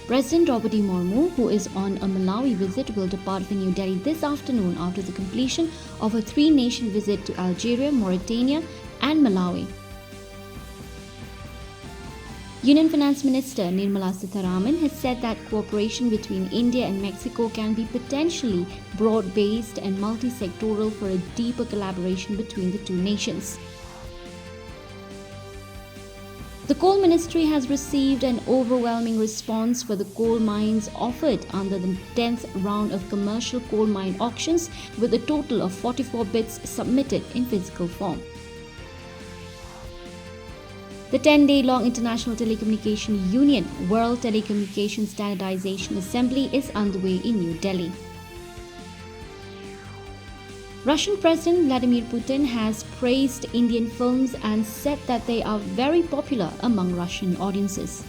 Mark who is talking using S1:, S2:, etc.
S1: President Draupadi Murmu, who is on a Malawi visit, will depart for New Delhi this afternoon after the completion of a three-nation visit to Algeria, Mauritania, and Malawi. Union Finance Minister Nirmala Sitharaman has said that cooperation between India and Mexico can be potentially broad-based and multi-sectoral for a deeper collaboration between the two nations. The Coal Ministry has received an overwhelming response for the coal mines offered under the 10th round of commercial coal mine auctions, with a total of 44 bids submitted in physical form. The 10-day-long International Telecommunication Union World Telecommunication Standardization Assembly is underway in New Delhi. Russian President Vladimir Putin has praised Indian films and said that they are very popular among Russian audiences.